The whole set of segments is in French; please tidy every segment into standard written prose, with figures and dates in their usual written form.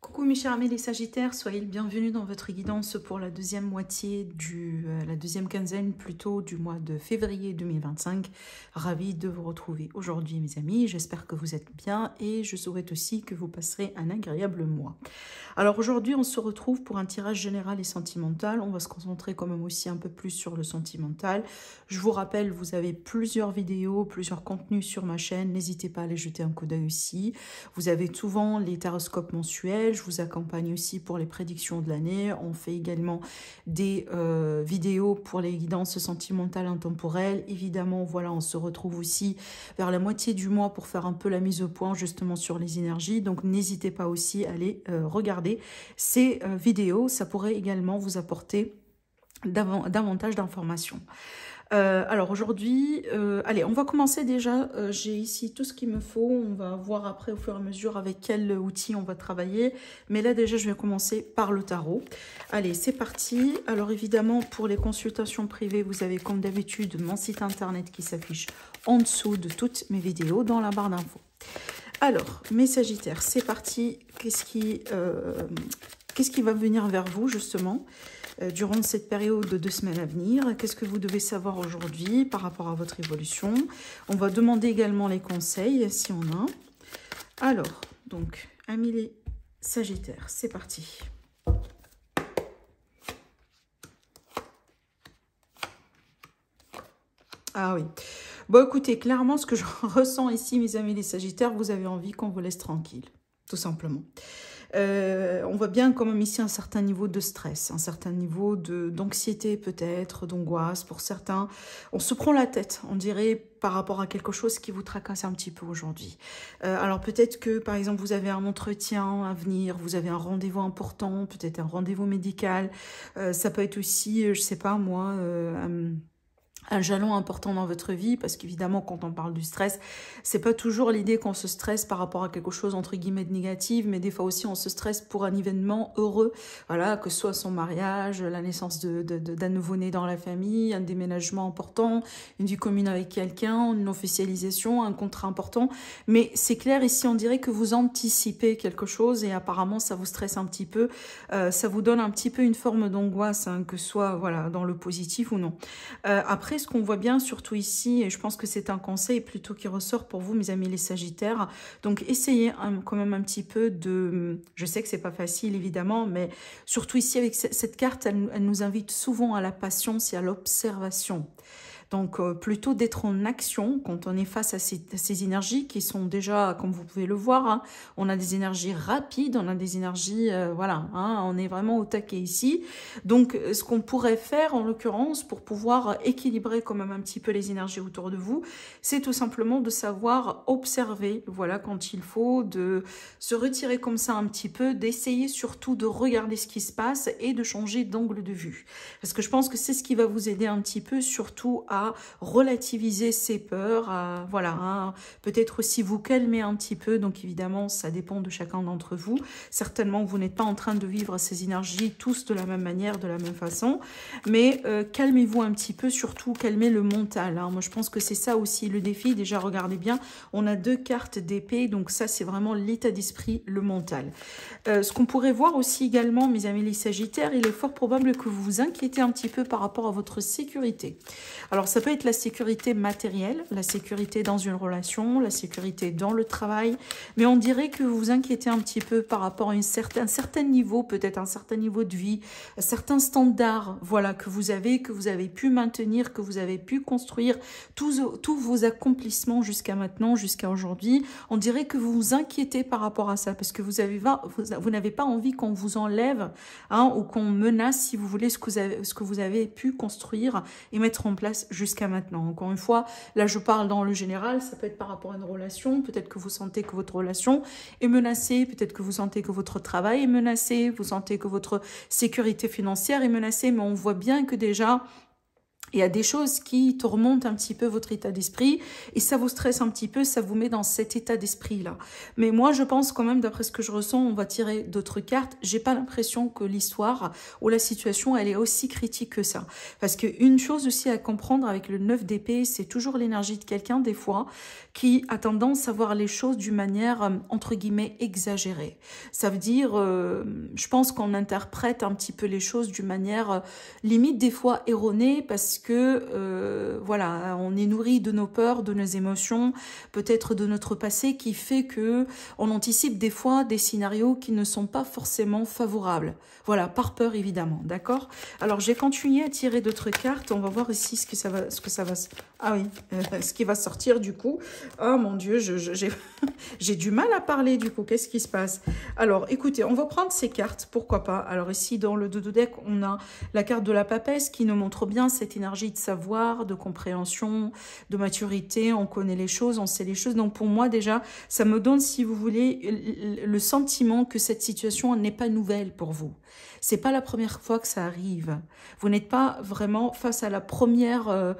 Coucou mes chers amis les Sagittaires, soyez le bienvenu dans votre guidance pour la deuxième moitié la deuxième quinzaine plutôt du mois de février 2025. Ravi de vous retrouver aujourd'hui mes amis, j'espère que vous êtes bien et je souhaite aussi que vous passerez un agréable mois. Alors aujourd'hui on se retrouve pour un tirage général et sentimental, on va se concentrer quand même aussi un peu plus sur le sentimental. Je vous rappelle, vous avez plusieurs vidéos, plusieurs contenus sur ma chaîne, n'hésitez pas à aller jeter un coup d'œil aussi. Vous avez souvent les taroscopes mensuels. Je vous accompagne aussi pour les prédictions de l'année. On fait également des vidéos pour les guidances sentimentales intemporelles. Évidemment, voilà, on se retrouve aussi vers la moitié du mois pour faire un peu la mise au point justement sur les énergies. Donc, n'hésitez pas aussi à aller regarder ces vidéos. Ça pourrait également vous apporter davantage d'informations. Alors aujourd'hui, allez, on va commencer déjà. J'ai ici tout ce qu'il me faut. On va voir après au fur et à mesure avec quel outil on va travailler. Mais là déjà, je vais commencer par le tarot. Allez, c'est parti. Alors évidemment, pour les consultations privées, vous avez comme d'habitude mon site internet qui s'affiche en dessous de toutes mes vidéos dans la barre d'infos. Alors, mes Sagittaires, c'est parti. Qu'est-ce qui va venir vers vous justement durant cette période de 2 semaines à venir? Qu'est-ce que vous devez savoir aujourd'hui par rapport à votre évolution? On va demander également les conseils si on a. Alors, donc, amis les Sagittaires, c'est parti. Ah oui. Bon, écoutez, clairement, ce que je ressens ici, mes amis les Sagittaires, vous avez envie qu'on vous laisse tranquille, tout simplement. On voit bien quand même ici un certain niveau de stress, un certain niveau d'anxiété peut-être, d'angoisse pour certains. On se prend la tête, on dirait, par rapport à quelque chose qui vous tracasse un petit peu aujourd'hui. Alors peut-être que, par exemple, vous avez un entretien à venir, vous avez un rendez-vous important, peut-être un rendez-vous médical. Ça peut être aussi, je sais pas moi... un jalon important dans votre vie, parce qu'évidemment, quand on parle du stress, c'est pas toujours l'idée qu'on se stresse par rapport à quelque chose, entre guillemets, de négatif, mais des fois aussi, on se stresse pour un événement heureux, voilà, que ce soit son mariage, la naissance d'un nouveau-né dans la famille, un déménagement important, une vie commune avec quelqu'un, une officialisation, un contrat important, mais c'est clair, ici, on dirait que vous anticipez quelque chose, et apparemment, ça vous stresse un petit peu, ça vous donne un petit peu une forme d'angoisse, hein, que ce soit, voilà, dans le positif ou non. Après, ce qu'on voit bien, surtout ici, et je pense que c'est un conseil plutôt qui ressort pour vous, mes amis les Sagittaires, donc essayez quand même un petit peu de... Je sais que c'est pas facile, évidemment, mais surtout ici, avec cette carte, elle nous invite souvent à la patience et à l'observation. Donc, plutôt d'être en action quand on est face à ces énergies qui sont déjà, comme vous pouvez le voir, hein, on a des énergies rapides, on a des énergies, voilà, hein, on est vraiment au taquet ici. Donc, ce qu'on pourrait faire, en l'occurrence, pour pouvoir équilibrer quand même un petit peu les énergies autour de vous, c'est tout simplement de savoir observer, voilà, quand il faut, de se retirer comme ça un petit peu, d'essayer surtout de regarder ce qui se passe et de changer d'angle de vue. Parce que je pense que c'est ce qui va vous aider un petit peu, surtout à relativiser ses peurs, à, voilà, hein, peut-être aussi vous calmer un petit peu. Donc évidemment, ça dépend de chacun d'entre vous. Certainement, vous n'êtes pas en train de vivre ces énergies tous de la même manière, de la même façon. Mais calmez-vous un petit peu, surtout calmez le mental. Hein. Moi, je pense que c'est ça aussi le défi. Déjà, regardez bien, on a 2 cartes d'épée. Donc ça, c'est vraiment l'état d'esprit, le mental. Ce qu'on pourrait voir aussi également, mes amis les Sagittaires, il est fort probable que vous vous inquiétez un petit peu par rapport à votre sécurité. Alors, ça peut être la sécurité matérielle, la sécurité dans une relation, la sécurité dans le travail, mais on dirait que vous vous inquiétez un petit peu par rapport à un certain niveau, peut-être un certain niveau de vie, certains standards, voilà, que vous avez pu maintenir, que vous avez pu construire, tous vos accomplissements jusqu'à maintenant, jusqu'à aujourd'hui. On dirait que vous vous inquiétez par rapport à ça, parce que vous n'avez pas envie qu'on vous enlève, hein, ou qu'on menace, si vous voulez, ce que vous avez pu construire et mettre en place jusqu'à maintenant. Encore une fois, là je parle dans le général, ça peut être par rapport à une relation, peut-être que vous sentez que votre relation est menacée, peut-être que vous sentez que votre travail est menacé, vous sentez que votre sécurité financière est menacée, mais on voit bien que déjà Il y a des choses qui te remontent un petit peu votre état d'esprit et ça vous stresse un petit peu, ça vous met dans cet état d'esprit-là. Mais moi, je pense quand même, d'après ce que je ressens, on va tirer d'autres cartes. J'ai pas l'impression que l'histoire ou la situation, elle est aussi critique que ça. Parce qu'une chose aussi à comprendre avec le 9 d'épée, c'est toujours l'énergie de quelqu'un, des fois, qui a tendance à voir les choses d'une manière, entre guillemets, exagérée. Ça veut dire, je pense qu'on interprète un petit peu les choses d'une manière, limite, des fois, erronée, parce que voilà, on est nourri de nos peurs, de nos émotions, peut-être de notre passé, qui fait que on anticipe des fois des scénarios qui ne sont pas forcément favorables. Voilà, par peur évidemment, d'accord? Alors j'ai continué à tirer d'autres cartes. On va voir ici ce que ça va, ah oui, ce qui va sortir du coup. Oh mon Dieu, j'ai du mal à parler du coup. Qu'est-ce qui se passe? Alors écoutez, on va prendre ces cartes, pourquoi pas. Alors ici dans le dos de deck, on a la carte de la papesse qui nous montre bien cette énergie de savoir, de compréhension, de maturité. On connaît les choses, on sait les choses. Donc pour moi déjà, ça me donne, si vous voulez, le sentiment que cette situation n'est pas nouvelle pour vous. C'est pas la première fois que ça arrive. Vous n'êtes pas vraiment face à la première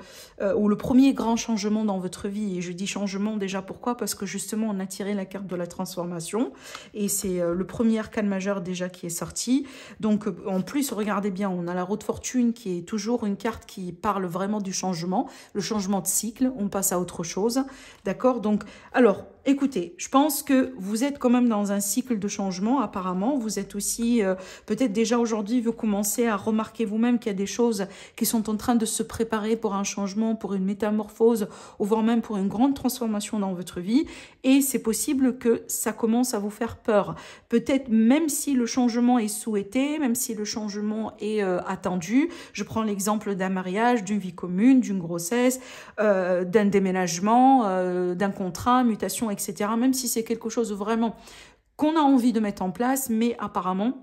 ou le premier grand changement dans votre vie. Et je dis changement déjà pourquoi? Parce que justement on a tiré la carte de la transformation et c'est le premier arcane majeur déjà qui est sorti. Donc en plus regardez bien, on a la roue de fortune qui est toujours une carte qui parle vraiment du changement, le changement de cycle. On passe à autre chose, d'accord? Donc alors écoutez, je pense que vous êtes quand même dans un cycle de changement apparemment. Vous êtes aussi peut-être déjà aujourd'hui, vous commencez à remarquer vous-même qu'il y a des choses qui sont en train de se préparer pour un changement, pour une métamorphose, ou voire même pour une grande transformation dans votre vie. Et c'est possible que ça commence à vous faire peur. Peut-être même si le changement est souhaité, même si le changement est attendu. Je prends l'exemple d'un mariage, d'une vie commune, d'une grossesse, d'un déménagement, d'un contrat, mutation, etc. Même si c'est quelque chose vraiment qu'on a envie de mettre en place, mais apparemment,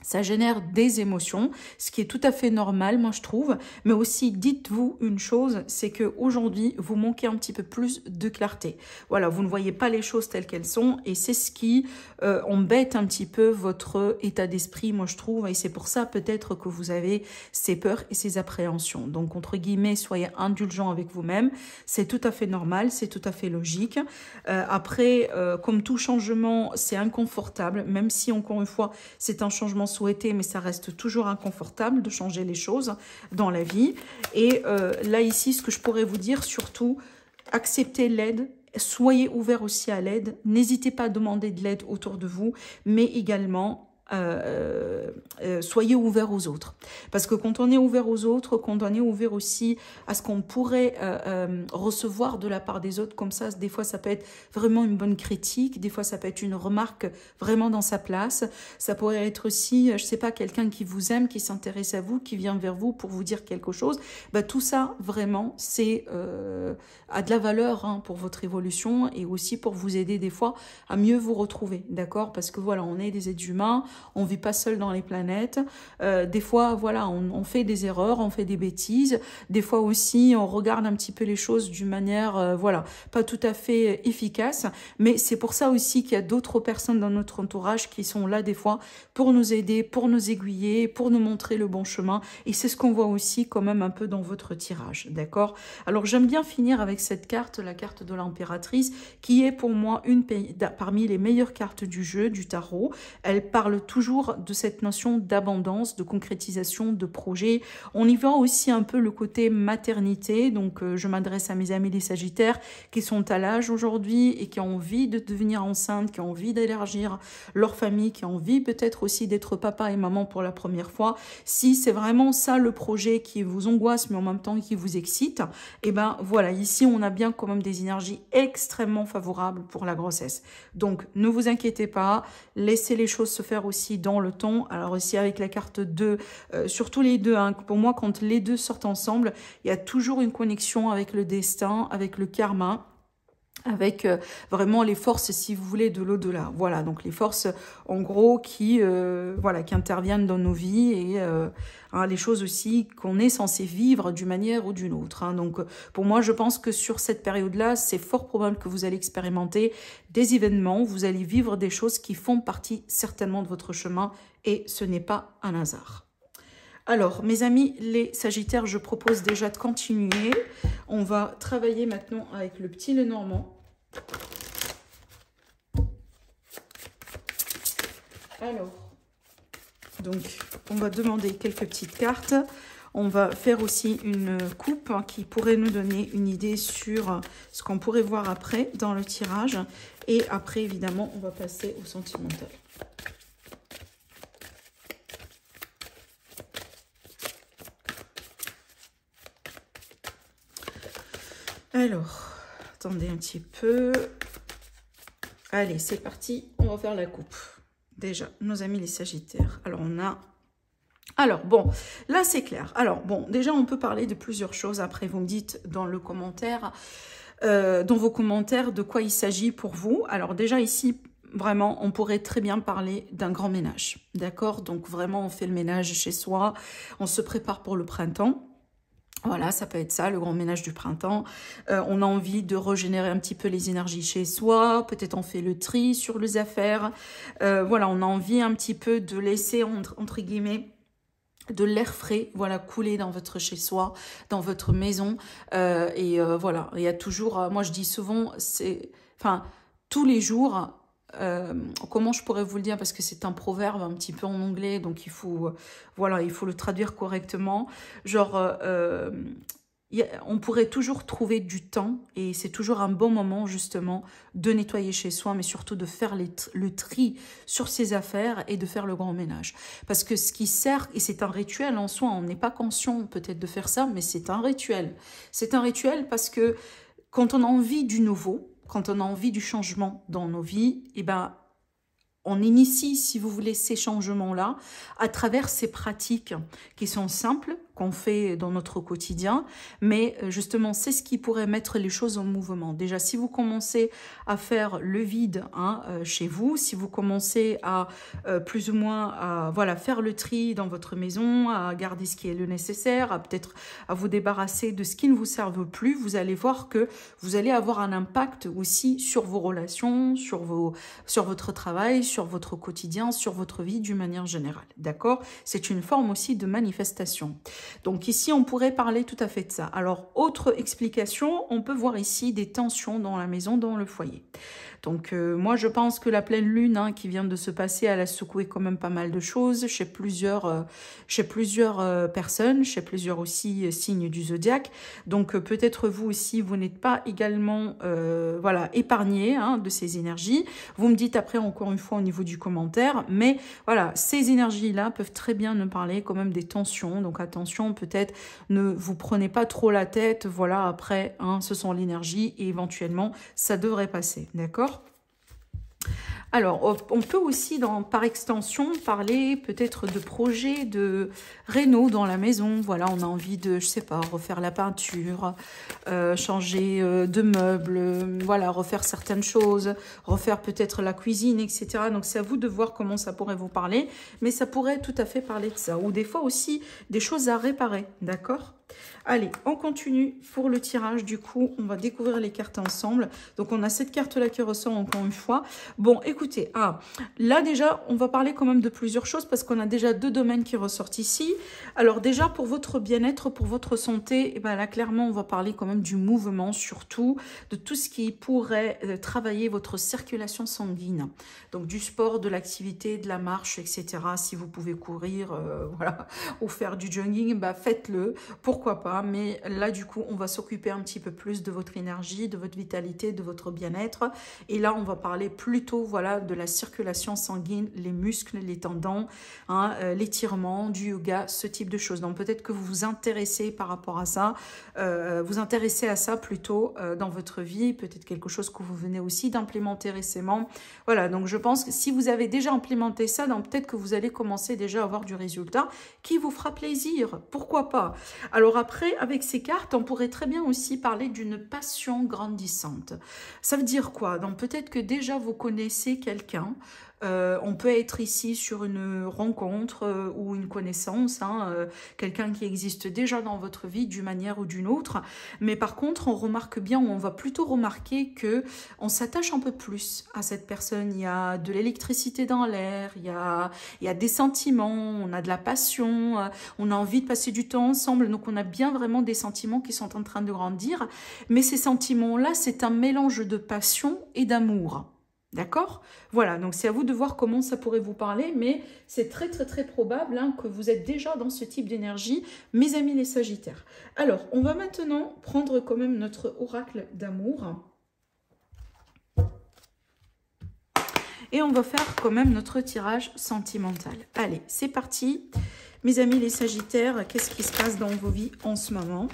ça génère des émotions, ce qui est tout à fait normal, moi je trouve. Mais aussi, dites-vous une chose, c'est qu'aujourd'hui, vous manquez un petit peu plus de clarté. Voilà, vous ne voyez pas les choses telles qu'elles sont et c'est ce qui embête un petit peu votre état d'esprit, moi je trouve. Et c'est pour ça peut-être que vous avez ces peurs et ces appréhensions. Donc, entre guillemets, soyez indulgents avec vous-même. C'est tout à fait normal, c'est tout à fait logique. Après, comme tout changement, c'est inconfortable, même si, encore une fois, c'est un changement souhaité, mais ça reste toujours inconfortable de changer les choses dans la vie. Et là, ici, ce que je pourrais vous dire, surtout, acceptez l'aide, soyez ouvert aussi à l'aide, n'hésitez pas à demander de l'aide autour de vous, mais également, soyez ouvert aux autres. Parce que quand on est ouvert aux autres, quand on est ouvert aussi à ce qu'on pourrait recevoir de la part des autres, comme ça, des fois ça peut être vraiment une bonne critique, des fois ça peut être une remarque vraiment dans sa place, ça pourrait être aussi, je sais pas, quelqu'un qui vous aime, qui s'intéresse à vous, qui vient vers vous pour vous dire quelque chose, bah, tout ça vraiment c'est a de la valeur hein, pour votre évolution et aussi pour vous aider des fois à mieux vous retrouver, d'accord? Parce que voilà, on est des êtres humains, on vit pas seul dans les planètes. Des fois, voilà, on fait des erreurs, on fait des bêtises. Des fois aussi, on regarde un petit peu les choses d'une manière, voilà, pas tout à fait efficace. Mais c'est pour ça aussi qu'il y a d'autres personnes dans notre entourage qui sont là des fois pour nous aider, pour nous aiguiller, pour nous montrer le bon chemin. Et c'est ce qu'on voit aussi quand même un peu dans votre tirage, d'accord? Alors j'aime bien finir avec cette carte, la carte de l'impératrice, qui est pour moi parmi les meilleures cartes du jeu, du tarot. Elle parle toujours de cette notion d'abondance, de concrétisation, de projet. On y voit aussi un peu le côté maternité. Donc, je m'adresse à mes amis les Sagittaires qui sont à l'âge aujourd'hui et qui ont envie de devenir enceintes, qui ont envie d'élargir leur famille, qui ont envie peut-être aussi d'être papa et maman pour la première fois. Si c'est vraiment ça le projet qui vous angoisse, mais en même temps qui vous excite, et ben voilà, ici on a bien quand même des énergies extrêmement favorables pour la grossesse. Donc, ne vous inquiétez pas, laissez les choses se faire aussi dans le temps. Alors ici avec la carte 2, surtout les deux, hein, pour moi quand les deux sortent ensemble, il y a toujours une connexion avec le destin, avec le karma, avec vraiment les forces, si vous voulez, de l'au-delà. Voilà, donc les forces, en gros, qui interviennent dans nos vies et les choses aussi qu'on est censé vivre d'une manière ou d'une autre. Hein. Donc, pour moi, je pense que sur cette période-là, c'est fort probable que vous allez expérimenter des événements, vous allez vivre des choses qui font partie certainement de votre chemin et ce n'est pas un hasard. Alors, mes amis, les Sagittaires, je propose déjà de continuer. On va travailler maintenant avec le petit Lenormand. Alors, donc, on va demander quelques petites cartes. On va faire aussi une coupe qui pourrait nous donner une idée sur ce qu'on pourrait voir après dans le tirage. Et après, évidemment, on va passer au sentimental. Alors, attendez un petit peu. Allez, c'est parti. On va faire la coupe. Déjà, nos amis les Sagittaires. Alors, on a... Alors, bon, là, c'est clair. Alors, bon, déjà, on peut parler de plusieurs choses. Après, vous me dites dans le commentaire, dans vos commentaires, de quoi il s'agit pour vous. Alors, déjà, ici, vraiment, on pourrait très bien parler d'un grand ménage. D'accord? Donc, vraiment, on fait le ménage chez soi. On se prépare pour le printemps. Voilà, ça peut être ça, le grand ménage du printemps. On a envie de régénérer un petit peu les énergies chez soi. Peut-être on fait le tri sur les affaires. Voilà, on a envie un petit peu de laisser, entre guillemets, de l'air frais, voilà, couler dans votre chez-soi, dans votre maison. Voilà, il y a toujours, moi je dis souvent, c'est, enfin, tous les jours, comment je pourrais vous le dire, parce que c'est un proverbe un petit peu en anglais, donc il faut, voilà, il faut le traduire correctement. Genre, on pourrait toujours trouver du temps, et c'est toujours un bon moment justement de nettoyer chez soi, mais surtout de faire le tri sur ses affaires et de faire le grand ménage. Parce que ce qui sert, et c'est un rituel en soi, on n'est pas conscient peut-être de faire ça, mais c'est un rituel. C'est un rituel parce que quand on a envie du nouveau, quand on a envie du changement dans nos vies, eh ben, on initie, si vous voulez, ces changements-là à travers ces pratiques qui sont simples, qu'on fait dans notre quotidien, mais justement, c'est ce qui pourrait mettre les choses en mouvement. Déjà, si vous commencez à faire le vide chez vous, si vous commencez à plus ou moins à, voilà, faire le tri dans votre maison, à garder ce qui est le nécessaire, à peut-être à vous débarrasser de ce qui ne vous serve plus, vous allez voir que vous allez avoir un impact aussi sur vos relations, sur votre travail, sur votre quotidien, sur votre vie d'une manière générale. D'accord? C'est une forme aussi de manifestation. Donc ici, on pourrait parler tout à fait de ça. Alors, autre explication, on peut voir ici des tensions dans la maison, dans le foyer. Donc moi, je pense que la pleine lune qui vient de se passer, elle a secoué quand même pas mal de choses chez plusieurs personnes, chez plusieurs aussi signes du zodiaque. Donc peut-être vous aussi, vous n'êtes pas également voilà, épargné de ces énergies. Vous me dites après encore une fois au niveau du commentaire, mais voilà, ces énergies-là peuvent très bien nous parler quand même des tensions. Donc attention, peut-être ne vous prenez pas trop la tête. Voilà, après, ce sont l'énergie et éventuellement, ça devrait passer. D'accord? Alors, on peut aussi, par extension, parler peut-être de projets de réno dans la maison. Voilà, on a envie de, je sais pas, refaire la peinture, changer de meubles, voilà, refaire certaines choses, refaire peut-être la cuisine, etc. Donc, c'est à vous de voir comment ça pourrait vous parler, mais ça pourrait tout à fait parler de ça. Ou des fois aussi, des choses à réparer, d'accord ? Allez, on continue pour le tirage. Du coup, on va découvrir les cartes ensemble. Donc, on a cette carte-là qui ressort encore une fois. Bon, écoutez, là déjà, on va parler quand même de plusieurs choses parce qu'on a déjà deux domaines qui ressortent ici. Alors déjà, pour votre bien-être, pour votre santé, eh ben là, clairement, on va parler quand même du mouvement, surtout de tout ce qui pourrait travailler votre circulation sanguine. Donc, du sport, de l'activité, de la marche, etc. Si vous pouvez courir, voilà, ou faire du jogging, bah, faites-le. Pourquoi pas? Mais là, du coup, on va s'occuper un petit peu plus de votre énergie, de votre vitalité, de votre bien-être. Et là, on va parler plutôt, voilà, de la circulation sanguine, les muscles, les tendons, l'étirement, du yoga, ce type de choses. Donc, peut-être que vous vous intéressez par rapport à ça, vous intéressez à ça plutôt dans votre vie, peut-être quelque chose que vous venez aussi d'implémenter récemment. Voilà, donc je pense que si vous avez déjà implémenté ça, donc peut-être que vous allez commencer déjà à avoir du résultat qui vous fera plaisir. Pourquoi pas? Alors après, avec ces cartes, on pourrait très bien aussi parler d'une passion grandissante. Ça veut dire quoi? Donc peut-être que déjà vous connaissez quelqu'un On peut être ici sur une rencontre ou une connaissance, hein, quelqu'un qui existe déjà dans votre vie d'une manière ou d'une autre. Mais par contre, on remarque bien, ou on va plutôt remarquer que on s'attache un peu plus à cette personne. Il y a de l'électricité dans l'air, il y a des sentiments, on a de la passion, on a envie de passer du temps ensemble. Donc on a bien vraiment des sentiments qui sont en train de grandir. Mais ces sentiments-là, c'est un mélange de passion et d'amour. D'accord? Voilà, donc c'est à vous de voir comment ça pourrait vous parler, mais c'est très très très probable hein, que vous êtes déjà dans ce type d'énergie, mes amis les Sagittaires. Alors, on va maintenant prendre quand même notre oracle d'amour. Et on va faire quand même notre tirage sentimental. Allez, c'est parti. Mes amis les Sagittaires, qu'est-ce qui se passe dans vos vies en ce moment?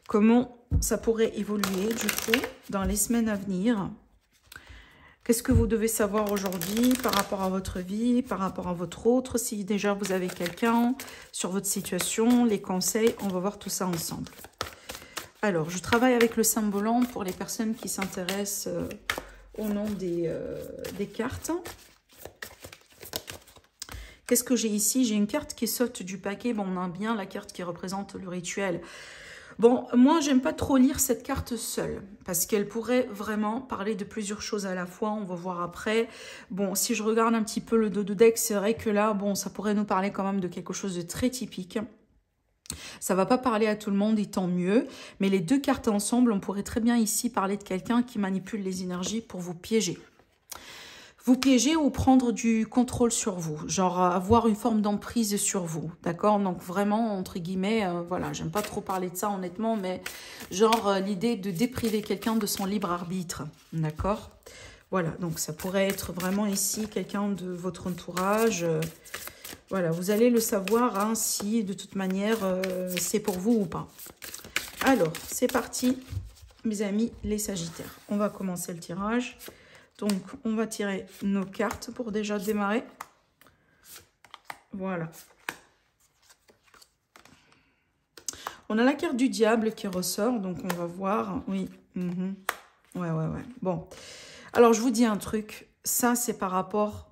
Comment ça pourrait évoluer du coup dans les semaines à venir? Qu'est-ce que vous devez savoir aujourd'hui par rapport à votre vie, par rapport à votre autre? Si déjà vous avez quelqu'un sur votre situation, les conseils, on va voir tout ça ensemble. Alors, je travaille avec le symbole pour les personnes qui s'intéressent au nom des cartes. Qu'est-ce que j'ai ici? J'ai une carte qui saute du paquet. Bon, on a bien la carte qui représente le rituel. Bon, moi, j'aime pas trop lire cette carte seule, parce qu'elle pourrait vraiment parler de plusieurs choses à la fois, on va voir après. Bon, si je regarde un petit peu le dos de deck, c'est vrai que là, bon, ça pourrait nous parler quand même de quelque chose de très typique. Ça va pas parler à tout le monde, et tant mieux, mais les deux cartes ensemble, on pourrait très bien ici parler de quelqu'un qui manipule les énergies pour vous piéger. Vous piéger ou prendre du contrôle sur vous, genre avoir une forme d'emprise sur vous, d'accord? Donc vraiment, entre guillemets, voilà, j'aime pas trop parler de ça honnêtement, mais genre l'idée de dépriver quelqu'un de son libre arbitre, d'accord? Voilà, donc ça pourrait être vraiment ici quelqu'un de votre entourage. Voilà, vous allez le savoir hein, si de toute manière c'est pour vous ou pas. Alors, c'est parti, mes amis les Sagittaires. On va commencer le tirage. Donc, on va tirer nos cartes pour déjà démarrer. Voilà. On a la carte du diable qui ressort, donc on va voir. Oui. Ouais. Bon. Alors, je vous dis un truc. Ça, c'est par rapport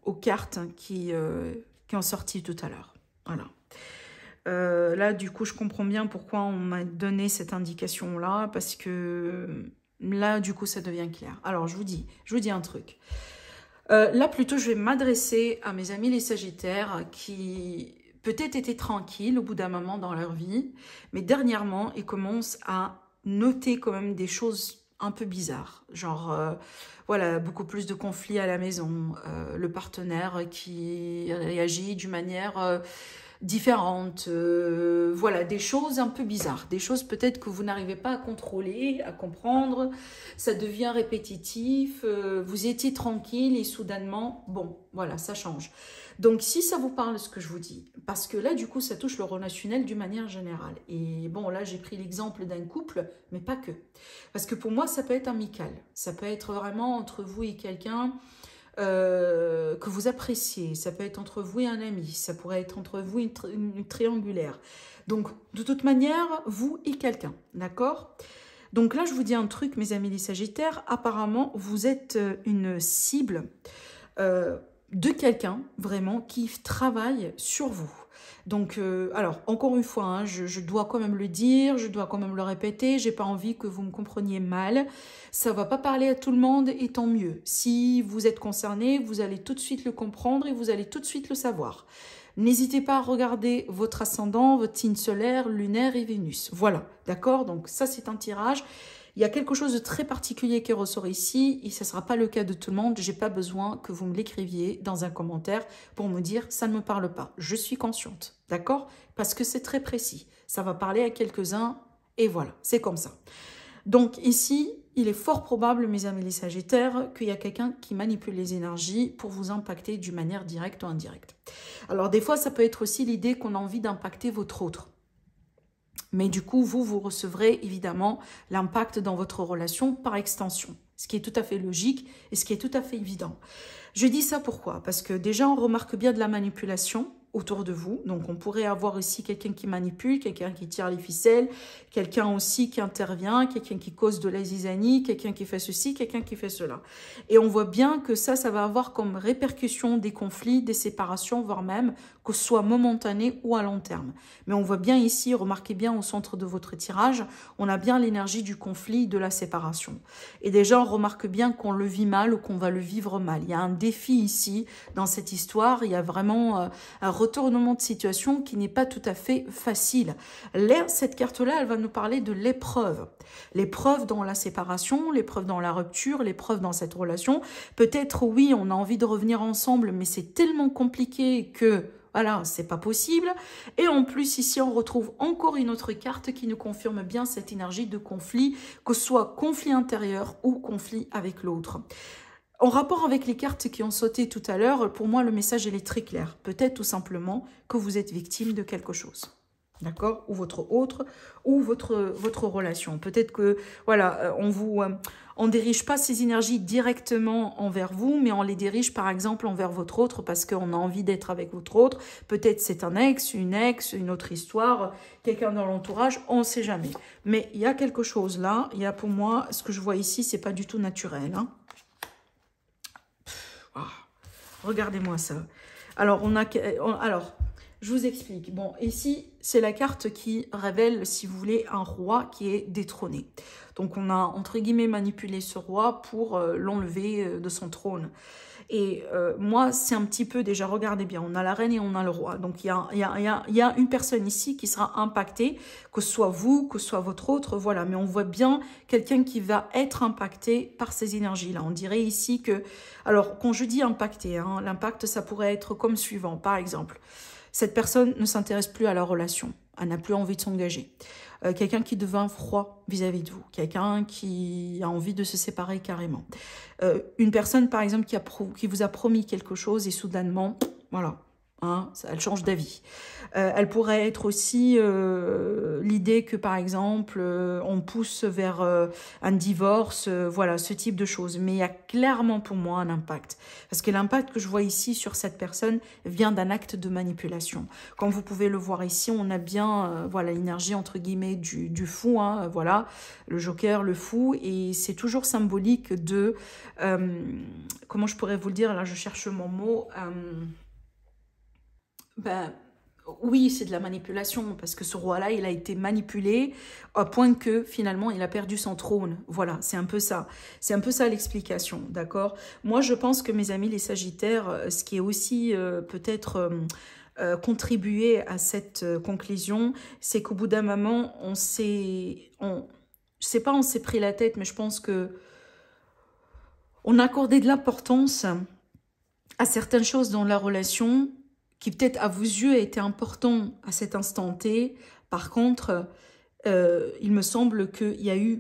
aux cartes qui ont sorti tout à l'heure. Voilà. Là, du coup, je comprends bien pourquoi on m'a donné cette indication-là, parce que... Là, du coup, ça devient clair. Alors, je vous dis un truc. Là, plutôt, je vais m'adresser à mes amis les Sagittaires qui peut-être étaient tranquilles au bout d'un moment dans leur vie, mais dernièrement, ils commencent à noter quand même des choses un peu bizarres. Genre, voilà, beaucoup plus de conflits à la maison, le partenaire qui réagit d'une manière... différentes, voilà, des choses un peu bizarres, des choses peut-être que vous n'arrivez pas à contrôler, à comprendre, ça devient répétitif, vous étiez tranquille et soudainement, bon, voilà, ça change. Donc, si ça vous parle ce que je vous dis, parce que là, du coup, ça touche le relationnel d'une manière générale. Et bon, là, j'ai pris l'exemple d'un couple, mais pas que. Parce que pour moi, ça peut être amical, ça peut être vraiment entre vous et quelqu'un... que vous appréciez, ça peut être entre vous et un ami, ça pourrait être entre vous une triangulaire. Donc, de toute manière, vous et quelqu'un, d'accord? Donc là, je vous dis un truc, mes amis les Sagittaires, apparemment, vous êtes une cible de quelqu'un, vraiment, qui travaille sur vous. Donc, alors, encore une fois, hein, je dois quand même le dire, je dois quand même le répéter, j'ai pas envie que vous me compreniez mal. Ça va pas parler à tout le monde et tant mieux. Si vous êtes concerné, vous allez tout de suite le comprendre et vous allez tout de suite le savoir. N'hésitez pas à regarder votre ascendant, votre signe solaire, lunaire et Vénus. Voilà, d'accord? Donc ça, c'est un tirage. Il y a quelque chose de très particulier qui ressort ici et ce ne sera pas le cas de tout le monde. Je n'ai pas besoin que vous me l'écriviez dans un commentaire pour me dire « ça ne me parle pas ». Je suis consciente, d'accord? Parce que c'est très précis. Ça va parler à quelques-uns et voilà, c'est comme ça. Donc ici, il est fort probable, mes amis les Sagittaires, qu'il y a quelqu'un qui manipule les énergies pour vous impacter d'une manière directe ou indirecte. Alors des fois, ça peut être aussi l'idée qu'on a envie d'impacter votre autre. Mais du coup, vous recevrez évidemment l'impact dans votre relation par extension. Ce qui est tout à fait logique et ce qui est tout à fait évident. Je dis ça pourquoi? Parce que déjà, on remarque bien de la manipulation autour de vous. Donc, on pourrait avoir ici quelqu'un qui manipule, quelqu'un qui tire les ficelles, quelqu'un aussi qui intervient, quelqu'un qui cause de la zizanie, quelqu'un qui fait ceci, quelqu'un qui fait cela. Et on voit bien que ça va avoir comme répercussion des conflits, des séparations, voire même que ce soit momentané ou à long terme. Mais on voit bien ici, remarquez bien au centre de votre tirage, on a bien l'énergie du conflit, de la séparation. Et déjà, on remarque bien qu'on le vit mal ou qu'on va le vivre mal. Il y a un défi ici dans cette histoire, il y a vraiment un retournement de situation qui n'est pas tout à fait facile. Cette carte-là, elle va nous parler de l'épreuve. L'épreuve dans la séparation, l'épreuve dans la rupture, l'épreuve dans cette relation. Peut-être, oui, on a envie de revenir ensemble, mais c'est tellement compliqué que, voilà, c'est pas possible. Et en plus, ici, on retrouve encore une autre carte qui nous confirme bien cette énergie de conflit, que ce soit conflit intérieur ou conflit avec l'autre. En rapport avec les cartes qui ont sauté tout à l'heure, pour moi, le message il est très clair. Peut-être tout simplement que vous êtes victime de quelque chose. D'accord? Ou votre autre, ou votre relation. Peut-être que, voilà, on dirige pas ces énergies directement envers vous, mais on les dirige par exemple envers votre autre parce qu'on a envie d'être avec votre autre. Peut-être c'est un ex, une autre histoire, quelqu'un dans l'entourage, on ne sait jamais. Mais il y a quelque chose là, il y a pour moi, ce que je vois ici, c'est pas du tout naturel, hein. Regardez-moi ça. Alors, je vous explique. Bon, ici, c'est la carte qui révèle, si vous voulez, un roi qui est détrôné. Donc, on a, entre guillemets, manipulé ce roi pour l'enlever de son trône. Et moi, c'est un petit peu, déjà, regardez bien, on a la reine et on a le roi. Donc, il y a une personne ici qui sera impactée, que ce soit vous, que ce soit votre autre, voilà. Mais on voit bien quelqu'un qui va être impacté par ces énergies-là. On dirait ici que... Alors, quand je dis impacté, hein, l'impact, ça pourrait être comme suivant. Par exemple, cette personne ne s'intéresse plus à la relation. Elle n'a plus envie de s'engager. Quelqu'un qui devient froid vis-à-vis de vous. Quelqu'un qui a envie de se séparer carrément. Une personne, par exemple, qui vous a promis quelque chose et soudainement, voilà, hein, elle change d'avis. Elle pourrait être aussi l'idée que, par exemple, on pousse vers un divorce, voilà, ce type de choses. Mais il y a clairement pour moi un impact. Parce que l'impact que je vois ici sur cette personne vient d'un acte de manipulation. Comme vous pouvez le voir ici, on a bien voilà, l'énergie, entre guillemets, du fou, hein, voilà, le joker, le fou. Et c'est toujours symbolique de... comment je pourrais vous le dire? Là, je cherche mon mot... oui, c'est de la manipulation, parce que ce roi-là, il a été manipulé au point que, finalement, il a perdu son trône. Voilà, c'est un peu ça. C'est un peu ça l'explication, d'accord? Moi, je pense que, mes amis les Sagittaires, ce qui est aussi peut-être... contribué à cette conclusion, c'est qu'au bout d'un moment, je sais pas, on s'est pris la tête, mais je pense que on a accordé de l'importance à certaines choses dans la relation qui peut-être à vos yeux étaient importants à cet instant T. Par contre, il me semble qu'il y a eu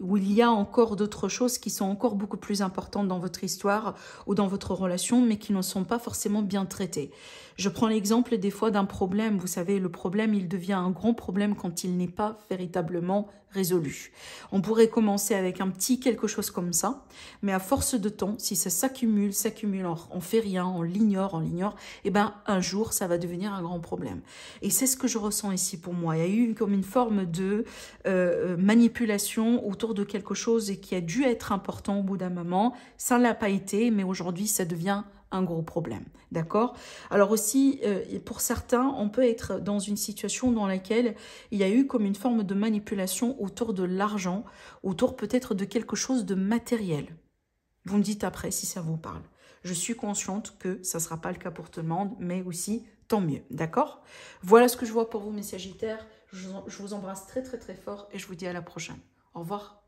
où il y a encore d'autres choses qui sont encore beaucoup plus importantes dans votre histoire ou dans votre relation, mais qui ne sont pas forcément bien traitées. Je prends l'exemple des fois d'un problème. Vous savez, le problème, il devient un grand problème quand il n'est pas véritablement résolu. On pourrait commencer avec un petit quelque chose comme ça, mais à force de temps, si ça s'accumule, on fait rien, on l'ignore, et ben un jour, ça va devenir un grand problème. Et c'est ce que je ressens ici pour moi. Il y a eu comme une forme de manipulation autour de quelque chose et qui a dû être important au bout d'un moment. Ça ne l'a pas été, mais aujourd'hui, ça devient un gros problème, d'accord? Alors aussi, pour certains, on peut être dans une situation dans laquelle il y a eu comme une forme de manipulation autour de l'argent, autour peut-être de quelque chose de matériel. Vous me dites après si ça vous parle. Je suis consciente que ça ne sera pas le cas pour tout le monde, mais aussi, tant mieux, d'accord? Voilà ce que je vois pour vous, mes Sagittaires. Je vous embrasse très, très, très fort et je vous dis à la prochaine. Au revoir.